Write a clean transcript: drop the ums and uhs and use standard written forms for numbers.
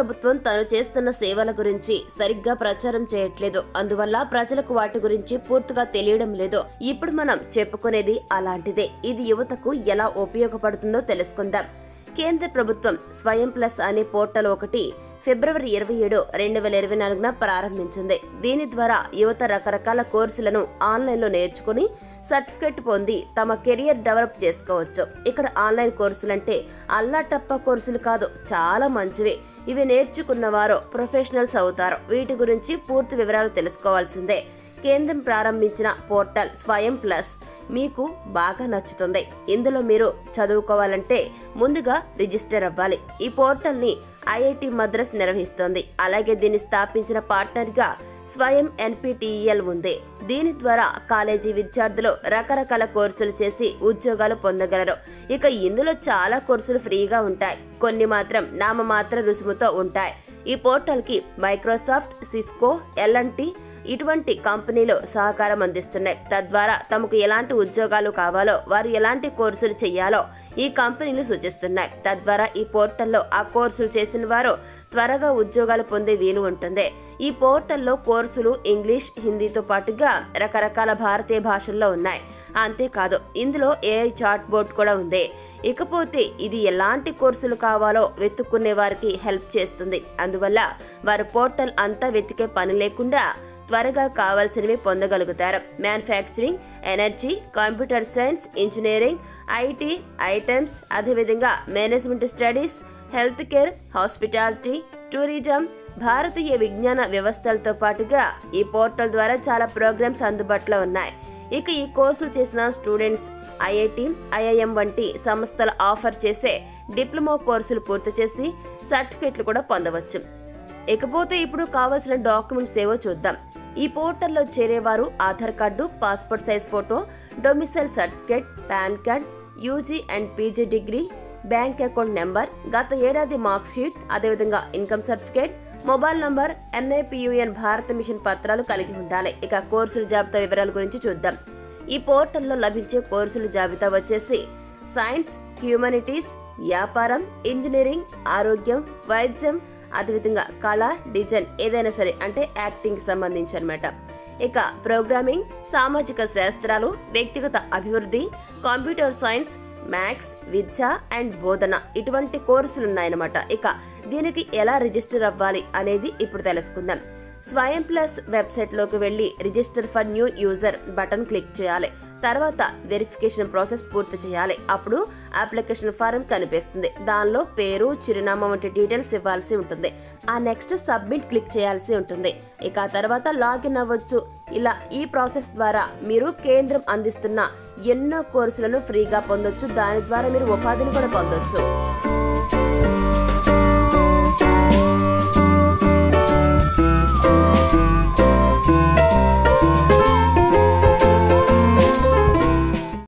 ప్రభుత్వం తాను చేస్తున్న సేవల గురించి సరిగ్గా ప్రచారం చేయట్లేదు. అందువల్ల ప్రజలకు వాటి గురించి పూర్తిగా తెలియడం లేదు. ఇప్పుడు మనం చెప్పుకునేది అలాంటిదే. ఇది యువతకు ఎలా ఉపయోగపడుతుందో తెలుసుకుందాం. కేంద్ర ప్రభుత్వం స్వయం ప్లస్ అనే పోర్టల్ ఒకటి ఫిబ్రవరి 27, 2024న ప్రారంభించింది. దీని ద్వారా యువత రకరకాల కోర్సులను ఆన్లైన్లో నేర్చుకుని సర్టిఫికెట్ పొంది తమ కెరియర్ డెవలప్ చేసుకోవచ్చు. ఇక్కడ ఆన్లైన్ కోర్సులంటే అల్లాటప్ప కోర్సులు కాదు, చాలా మంచివి. ఇవి నేర్చుకున్న వారు ప్రొఫెషనల్స్ అవుతారు. వీటి గురించి పూర్తి వివరాలు తెలుసుకోవాల్సిందే. కేంద్రం ప్రారంభించిన పోర్టల్ స్వయం ప్లస్ మీకు బాగా నచ్చుతుంది. ఇందులో మీరు చదువుకోవాలంటే ముందుగా రిజిస్టర్ అవ్వాలి. ఈ పోర్టల్ని ఐఐటి మద్రాస్ నిర్వహిస్తోంది. అలాగే దీన్ని స్థాపించిన పార్ట్నర్గా స్వయం NPTEL ఉంది. దీని ద్వారా కాలేజీ విద్యార్థులు రకరకాల కోర్సులు చేసి ఉద్యోగాలు పొందగలరు. ఇక ఇందులో చాలా కోర్సులు ఫ్రీగా ఉంటాయి, కొన్ని మాత్రం నామమాత్ర రుసుముతో ఉంటాయి. ఈ పోర్టల్కి మైక్రోసాఫ్ట్, సిస్కో, L&T ఇటువంటి కంపెనీలు సహకారం అందిస్తున్నాయి. తద్వారా తమకు ఎలాంటి ఉద్యోగాలు కావాలో, వారు ఎలాంటి కోర్సులు చేయాలో ఈ కంపెనీలు సూచిస్తున్నాయి. తద్వారా ఈ పోర్టల్లో ఆ కోర్సులు చేసిన వారు త్వరగా ఉద్యోగాలు పొందే వీలు ఉంటుంది. ఈ పోర్టల్లో కోర్సులు ఇంగ్లీష్, హిందీతో పాటుగా రకరకాల భారతీయ భాషల్లో ఉన్నాయి. అంతేకాదు ఇందులో AI చాట్ బోర్డ్ కూడా ఉంది. ఇకపోతే ఇది ఎలాంటి కోర్సులు కావాలో వెతుక్కునే వారికి హెల్ప్ చేస్తుంది. అందువల్ల వారు పోర్టల్ అంతా వెతికే పని లేకుండా త్వరగా కావాల్సినవి పొందగలుగుతారు. Manufacturing, energy, computer science, engineering, IT items, అదేవిధంగా management studies, health care, hospitality, tourism, భారతీయ విజ్ఞాన వ్యవస్థలతో పాటుగా ఈ పోర్టల్ ద్వారా చాలా ప్రోగ్రామ్స్ అందుబాటులో ఉన్నాయి. ఇక ఈ కోర్సులు చేసిన స్టూడెంట్స్ IIT, IIM వంటి సంస్థలు ఆఫర్ చేసే డిప్లొమా కోర్సులు పూర్తి చేసి సర్టిఫికెట్లు కూడా పొందవచ్చు. ఇకపోతే ఇప్పుడు కావాల్సిన డాక్యుమెంట్స్ ఏవో చూద్దాం. ఈ పోర్టల్లో చేరేవారు Aadhaar card, passport size photo, domicile certificate, PAN card, UG and PG degree, bank account number, గత ఏడాది మార్క్ షీట్, అదేవిధంగా income certificate, mobile number, NIPUN Bharat mission పత్రాలు కలిగి ఉండాలి. ఇక కోర్సుల జాబితా వివరాల గురించి చూద్దాం. ఈ పోర్టల్లో లభించే కోర్సుల జాబితా వచ్చేసి సైన్స్, హ్యూమనిటీస్, వ్యాపారం, ఇంజనీరింగ్, ఆరోగ్యం, వైద్యం, అదేవిధంగా కళ, డిజైన్ ఏదైనా సరే, అంటే యాక్టింగ్ సంబంధించి అనమాట. ఇక ప్రోగ్రామింగ్, సామాజిక శాస్త్రాలు, వ్యక్తిగత అభివృద్ధి, computer science, maths, Vidya and బోధన ఇటువంటి కోర్సులు ఉన్నాయన్నమాట. ఇక దీనికి ఎలా రిజిస్టర్ అవ్వాలి అనేది ఇప్పుడు తెలుసుకుందాం. స్వయం ప్లస్ వెబ్సైట్లోకి వెళ్ళి register for new user button click చేయాలి. తర్వాత వెరిఫికేషన్ ప్రాసెస్ పూర్తి చేయాలి. అప్పుడు అప్లికేషన్ ఫారం కనిపిస్తుంది. దానిలో పేరు, చిరునామా వంటి డీటెయిల్స్ ఇవ్వాల్సి ఉంటుంది. ఆ నెక్స్ట్ సబ్మిట్ క్లిక్ చేయాల్సి ఉంటుంది. ఇక ఆ తర్వాత లాగిన్ అవ్వచ్చు. ఇలా ఈ ప్రాసెస్ ద్వారా మీరు కేంద్రం అందిస్తున్న ఎన్నో కోర్సులను ఫ్రీగా పొందొచ్చు. దాని ద్వారా మీరు ఉపాధిని కూడా పొందొచ్చు.